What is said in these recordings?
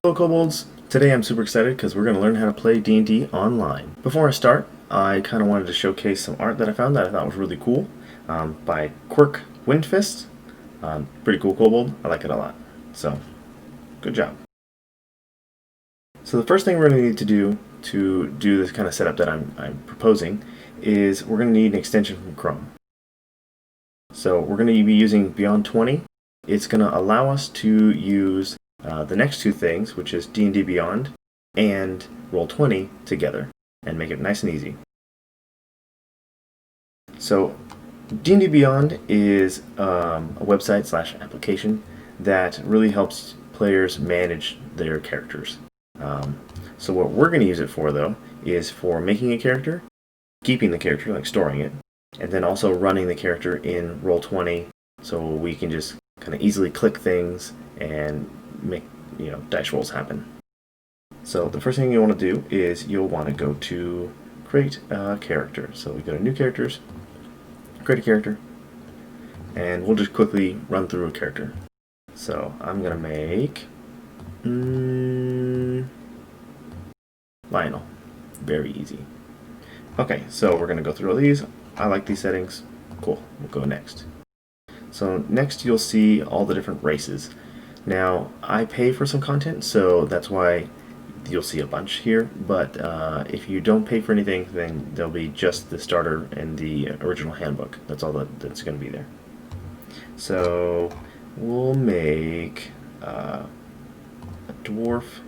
Hello Kobolds! Today I'm super excited because we're going to learn how to play D&D Online. Before I start, I kind of wanted to showcase some art that I found that I thought was really cool by Quirk Windfist. Pretty cool kobold, I like it a lot. So, good job. So the first thing we're going to need to do this kind of setup that I'm proposing is we're going to need an extension from Chrome. So we're going to be using Roll20. It's going to allow us to use the next two things, which is D&D Beyond and Roll20 together, and make it nice and easy. So D&D Beyond is a website / application that really helps players manage their characters. So what we're going to use it for, though, is for making a character, keeping the character, like storing it, and then also running the character in Roll20 so we can just kind of easily click things and make dice rolls happen. So the first thing you want to do is you'll want to go to create a character. So we go to new characters, create a character, and we'll just quickly run through a character. So I'm gonna make Lionel. Very easy. Okay, so we're gonna go through all these. I like these settings. Cool. We'll go next. So next you'll see all the different races. Now, I pay for some content, so that's why you'll see a bunch here, but if you don't pay for anything, then there'll be just the starter and the original handbook. That's all that's going to be there. So, we'll make a dwarf.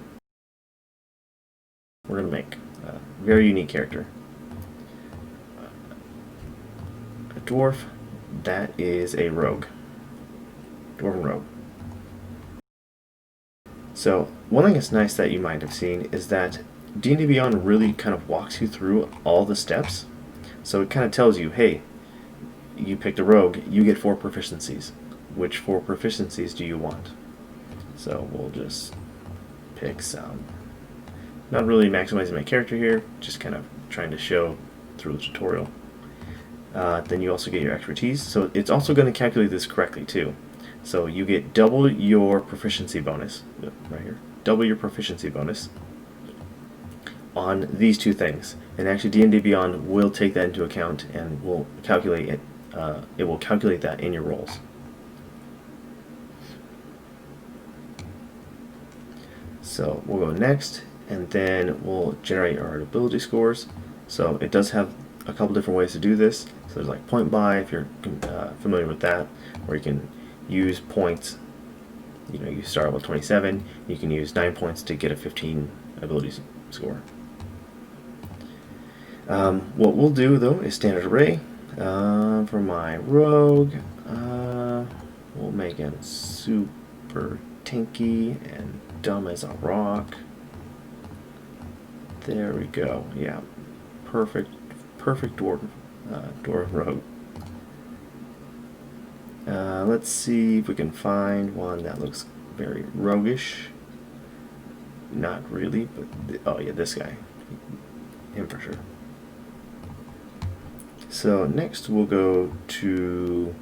We're going to make a very unique character. A dwarf that is a rogue. Dwarven rogue. So one thing that's nice that you might have seen is that D&D Beyond really kind of walks you through all the steps. So it kind of tells you, hey, you picked a rogue, you get 4 proficiencies. Which 4 proficiencies do you want? So we'll just pick some. Not really maximizing my character here, just kind of trying to show through the tutorial. Then you also get your expertise. So it's also going to calculate this correctly too. So you get double your proficiency bonus, right here, double your proficiency bonus on these two things. And actually D&D Beyond will take that into account and will calculate it. It will calculate that in your rolls. So we'll go next, and then we'll generate our ability scores. So it does have a couple different ways to do this. So there's like point buy, if you're familiar with that, where you can use points. You start with 27, you can use 9 points to get a 15 ability score. What we'll do though is standard array. For my rogue, we'll make him super tanky and dumb as a rock. There we go. Yeah, perfect dwarf rogue. Let's see if we can find one that looks very roguish. Not really, but oh yeah, this guy. Him for sure. So next we'll go to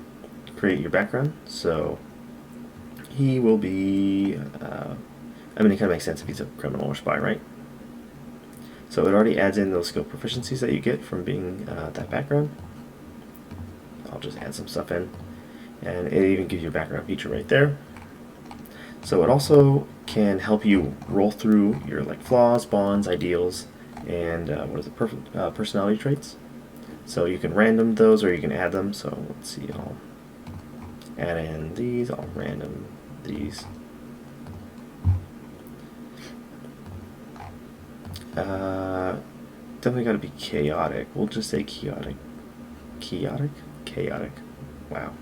create your background. So he will be, I mean, it kind of makes sense if he's a criminal or spy, right? So it already adds in those skill proficiencies that you get from being that background. I'll just add some stuff in. And it even gives you a background feature right there. So it also can help you roll through your flaws, bonds, ideals, and personality traits. So you can random those or you can add them. So let's see, I'll add in these, I'll random these. Definitely got to be chaotic. We'll just say chaotic. Chaotic. Wow.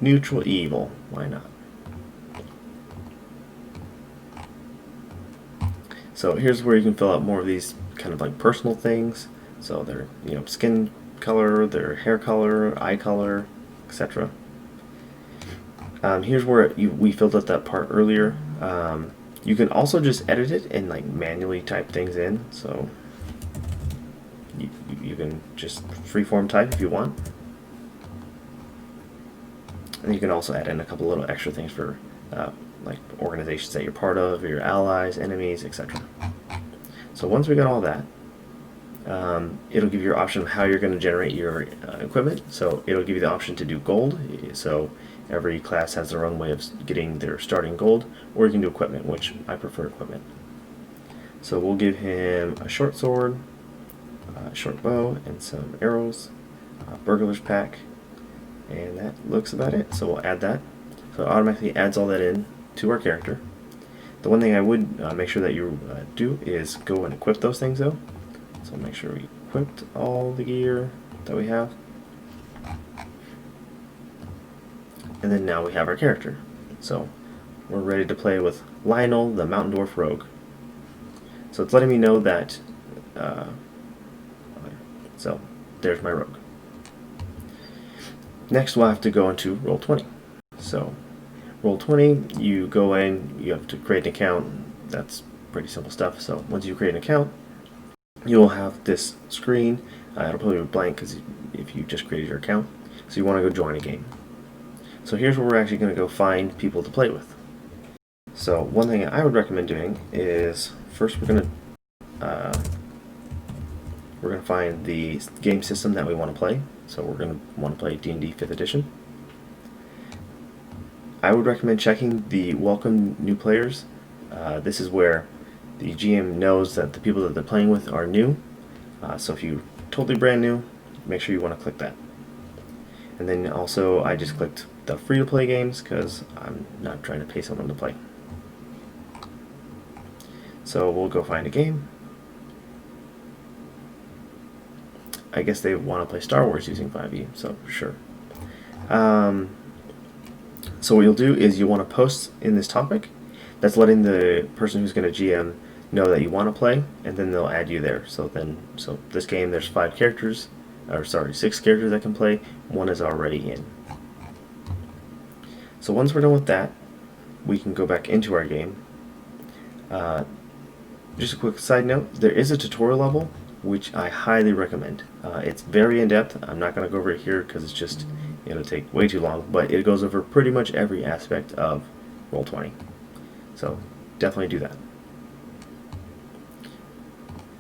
Neutral evil. Why not? So here's where you can fill out more of these kind of personal things. So their skin color, their hair color, eye color, etc. Here's where we filled out that part earlier. You can also just edit it and manually type things in. So you can just freeform type if you want. And you can also add in a couple little extra things for like organizations that you're part of, your allies, enemies, etc. So once we got all that, it'll give you your option of how you're going to generate your equipment. So it'll give you the option to do gold. So every class has their own way of getting their starting gold, or you can do equipment, which I prefer equipment. So we'll give him a short sword, a short bow, and some arrows, a burglar's pack, and that looks about it. So we'll add that. So it automatically adds all that in to our character. The one thing I would make sure that you do is go and equip those things though. So make sure we equipped all the gear that we have. And then now we have our character. So we're ready to play with Lionel, the Mountain Dwarf Rogue. So it's letting me know that, so there's my rogue. Next we'll have to go into Roll20. So Roll20, you go in, you have to create an account. That's pretty simple stuff. So once you create an account, you'll have this screen. It'll probably be blank because if you just created your account. So you want to go join a game. So here's where we're actually going to go find people to play with. So one thing I would recommend doing is first we're going to find the game system that we want to play. So we're going to want to play D&D 5th edition. I would recommend checking the welcome new players. This is where the GM knows that the people that they're playing with are new. So if you're totally brand new, make sure you want to click that. And then also I just clicked the free to play games because I'm not trying to pay someone to play. So we'll go find a game. I guess they want to play Star Wars using 5e, so sure. So what you'll do is you want to post in this topic. That's letting the person who's going to GM know that you want to play, and then they'll add you there. So this game, there's 6 characters that can play. 1 is already in. So once we're done with that, we can go back into our game. Just a quick side note, there is a tutorial level which I highly recommend. It's very in-depth. I'm not going to go over it here because it'll take way too long, but it goes over pretty much every aspect of Roll20. So definitely do that.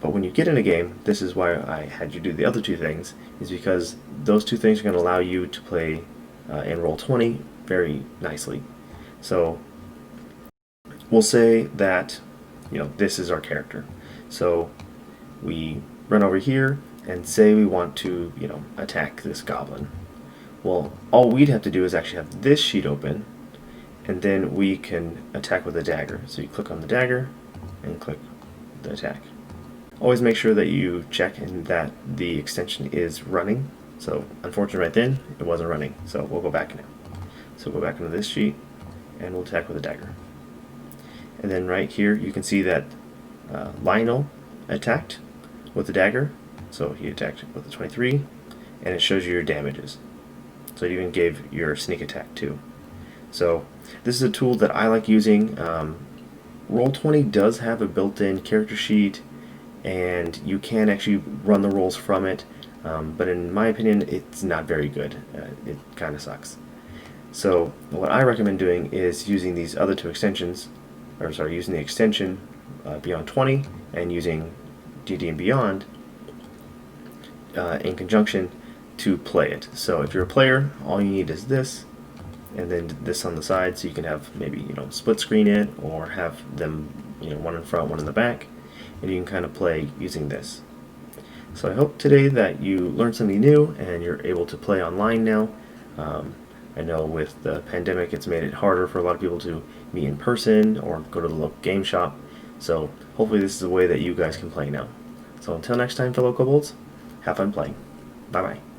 But when you get in a game, this is why I had you do the other 2 things, is because those 2 things are going to allow you to play in Roll20 very nicely. So we'll say that this is our character. So we run over here and say we want to attack this goblin. Well, all we'd have to do is actually have this sheet open, and then we can attack with a dagger. So you click on the dagger and click the attack. Always make sure that you check and that the extension is running. So unfortunately right then it wasn't running, so we'll go back now. So go back into this sheet and we'll attack with a dagger. And then right here you can see that Lionel attacked with the dagger. So he attacked with a 23, and it shows you your damages. So it even gave your sneak attack too. So this is a tool that I like using. Roll20 does have a built-in character sheet, and you can actually run the rolls from it, but in my opinion it's not very good. It kind of sucks. So what I recommend doing is using these other 2 extensions, using the extension Beyond 20 and using D&D Beyond in conjunction to play it. So if you're a player, all you need is this, and then this on the side, so you can have maybe split screen it, or have them one in front, one in the back, and you can kind of play using this. So I hope today that you learned something new and you're able to play online now. I know with the pandemic it's made it harder for a lot of people to meet in person or go to the local game shop. So hopefully this is a way that you guys can play now. So until next time, fellow kobolds, have fun playing. Bye bye.